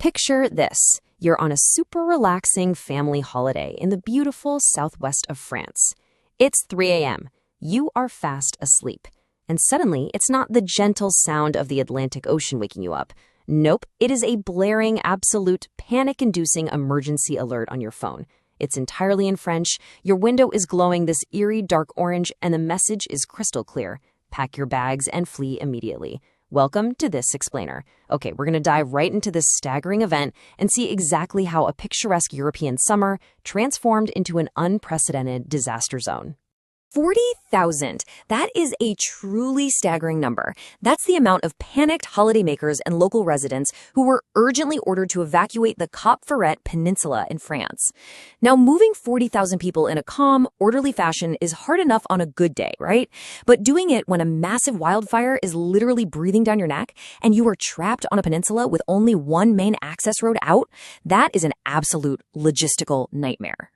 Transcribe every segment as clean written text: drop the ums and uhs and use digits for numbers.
Picture this. You're on a super relaxing family holiday in the beautiful southwest of France. It's 3 a.m. You are fast asleep. And suddenly, it's not the gentle sound of the Atlantic Ocean waking you up. Nope, it is a blaring, absolute, panic-inducing emergency alert on your phone. It's entirely in French, your window is glowing this eerie dark orange, and the message is crystal clear. Pack your bags and flee immediately. Welcome to This Explainer. Okay, we're going to dive right into this staggering event and see exactly how a picturesque European summer transformed into an unprecedented disaster zone. 40,000. That is a truly staggering number. That's the amount of panicked holidaymakers and local residents who were urgently ordered to evacuate the Cap Ferret Peninsula in France. Now, moving 40,000 people in a calm, orderly fashion is hard enough on a good day, right? But doing it when a massive wildfire is literally breathing down your neck and you are trapped on a peninsula with only one main access road out, that is an absolute logistical nightmare.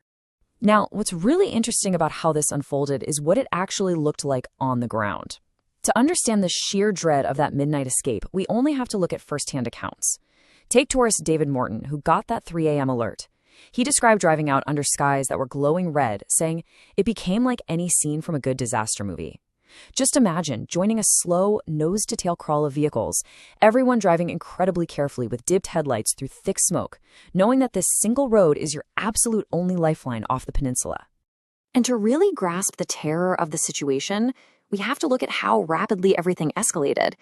Now, what's really interesting about how this unfolded is what it actually looked like on the ground. To understand the sheer dread of that midnight escape, we only have to look at firsthand accounts. Take tourist David Morton, who got that 3 a.m. alert. He described driving out under skies that were glowing red, saying, "It became like any scene from a good disaster movie." Just imagine joining a slow, nose-to-tail crawl of vehicles, everyone driving incredibly carefully with dipped headlights through thick smoke, knowing that this single road is your absolute only lifeline off the peninsula. And to really grasp the terror of the situation, we have to look at how rapidly everything escalated.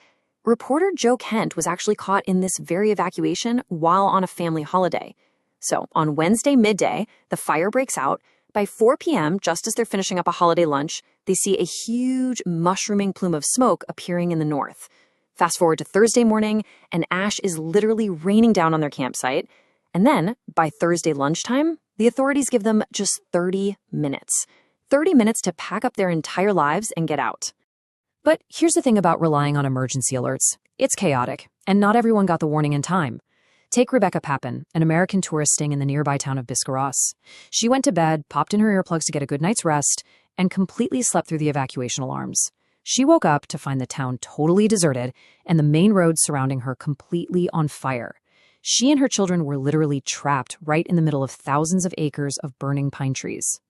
Reporter Joe Kent was actually caught in this very evacuation while on a family holiday. So, on Wednesday midday, the fire breaks out. By 4 p.m., just as they're finishing up a holiday lunch, they see a huge mushrooming plume of smoke appearing in the north. Fast forward to Thursday morning, and ash is literally raining down on their campsite. And then, by Thursday lunchtime, the authorities give them just 30 minutes. 30 minutes to pack up their entire lives and get out. But here's the thing about relying on emergency alerts. It's chaotic, and not everyone got the warning in time. Take Rebecca Papin, an American tourist staying in the nearby town of Biscarrosse. She went to bed, popped in her earplugs to get a good night's rest, and completely slept through the evacuation alarms. She woke up to find the town totally deserted and the main roads surrounding her completely on fire. She and her children were literally trapped right in the middle of thousands of acres of burning pine trees.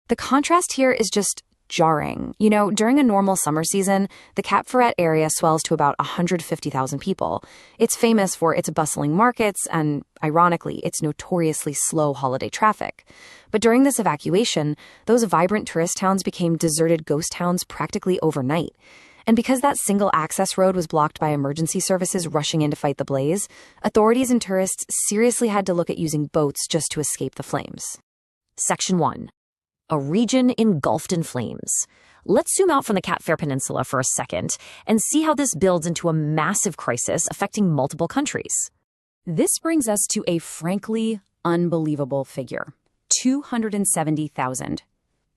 The contrast here is just jarring. You know, during a normal summer season, the Cap Ferret area swells to about 150,000 people. It's famous for its bustling markets and, ironically, its notoriously slow holiday traffic. But during this evacuation, those vibrant tourist towns became deserted ghost towns practically overnight. And because that single access road was blocked by emergency services rushing in to fight the blaze, authorities and tourists seriously had to look at using boats just to escape the flames. Section 1. A region engulfed in flames. Let's zoom out from the Cap Ferret Peninsula for a second and see how this builds into a massive crisis affecting multiple countries. This brings us to a frankly unbelievable figure, 270,000.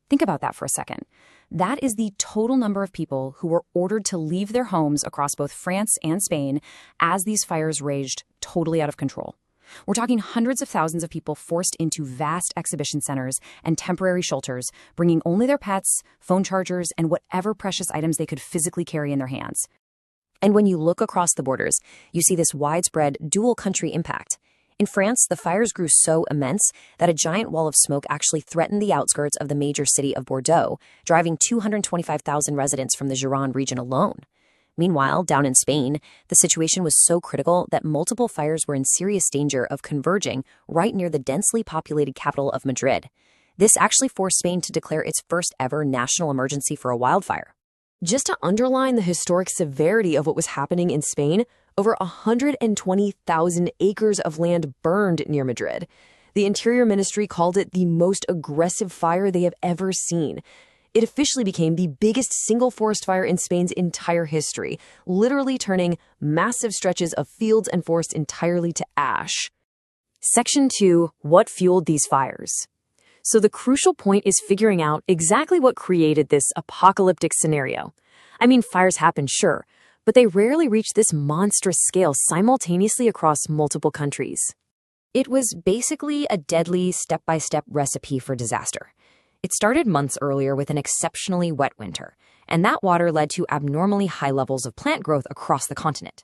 Think about that for a second. That is the total number of people who were ordered to leave their homes across both France and Spain as these fires raged totally out of control. We're talking hundreds of thousands of people forced into vast exhibition centers and temporary shelters, bringing only their pets, phone chargers, and whatever precious items they could physically carry in their hands. And when you look across the borders, you see this widespread dual-country impact. In France, the fires grew so immense that a giant wall of smoke actually threatened the outskirts of the major city of Bordeaux, driving 225,000 residents from the Gironde region alone. Meanwhile, down in Spain, the situation was so critical that multiple fires were in serious danger of converging right near the densely populated capital of Madrid. This actually forced Spain to declare its first ever national emergency for a wildfire. Just to underline the historic severity of what was happening in Spain, over 120,000 acres of land burned near Madrid. The Interior Ministry called it the most aggressive fire they have ever seen. It officially became the biggest single forest fire in Spain's entire history, literally turning massive stretches of fields and forest entirely to ash. Section 2. What fueled these fires? So the crucial point is figuring out exactly what created this apocalyptic scenario. I mean, fires happen, sure, but they rarely reach this monstrous scale simultaneously across multiple countries. It was basically a deadly step-by-step recipe for disaster. It started months earlier with an exceptionally wet winter, and that water led to abnormally high levels of plant growth across the continent.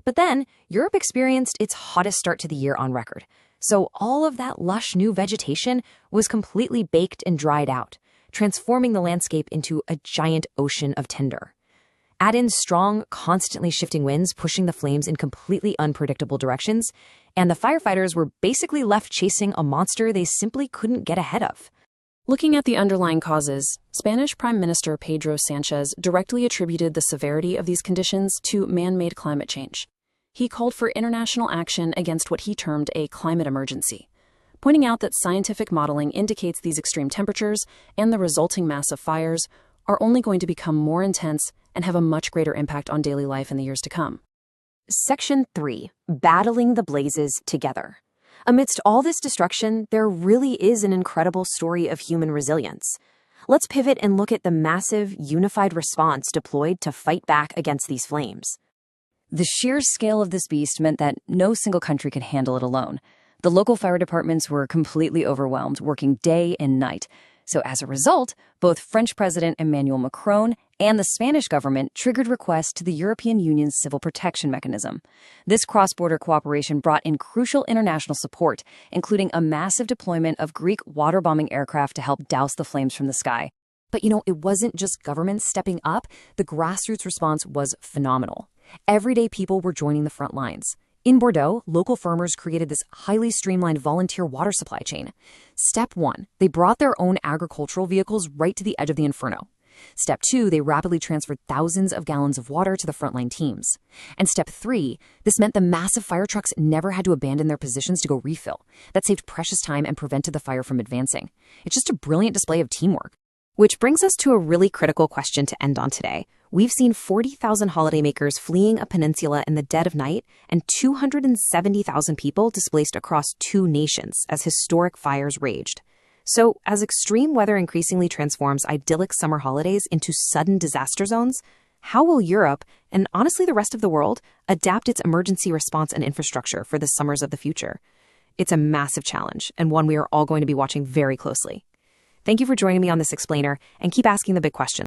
But then, Europe experienced its hottest start to the year on record. So all of that lush new vegetation was completely baked and dried out, transforming the landscape into a giant ocean of tinder. Add in strong, constantly shifting winds pushing the flames in completely unpredictable directions, and the firefighters were basically left chasing a monster they simply couldn't get ahead of. Looking at the underlying causes, Spanish Prime Minister Pedro Sanchez directly attributed the severity of these conditions to man-made climate change. He called for international action against what he termed a climate emergency, pointing out that scientific modeling indicates these extreme temperatures and the resulting massive fires are only going to become more intense and have a much greater impact on daily life in the years to come. Section 3. Battling the blazes together. Amidst all this destruction, there really is an incredible story of human resilience. Let's pivot and look at the massive, unified response deployed to fight back against these flames. The sheer scale of this beast meant that no single country could handle it alone. The local fire departments were completely overwhelmed, working day and night. So as a result, both French President Emmanuel Macron and the Spanish government triggered requests to the European Union's Civil Protection Mechanism. This cross-border cooperation brought in crucial international support, including a massive deployment of Greek water-bombing aircraft to help douse the flames from the sky. But it wasn't just governments stepping up. The grassroots response was phenomenal. Everyday people were joining the front lines. In Bordeaux, local farmers created this highly streamlined volunteer water supply chain. Step 1, they brought their own agricultural vehicles right to the edge of the inferno. Step 2, they rapidly transferred thousands of gallons of water to the frontline teams. And Step 3, this meant the massive fire trucks never had to abandon their positions to go refill. That saved precious time and prevented the fire from advancing. It's just a brilliant display of teamwork. Which brings us to a really critical question to end on today. We've seen 40,000 holidaymakers fleeing a peninsula in the dead of night and 270,000 people displaced across 2 nations as historic fires raged. So, as extreme weather increasingly transforms idyllic summer holidays into sudden disaster zones, how will Europe, and honestly the rest of the world, adapt its emergency response and infrastructure for the summers of the future? It's a massive challenge, and one we are all going to be watching very closely. Thank you for joining me on this explainer, and keep asking the big questions.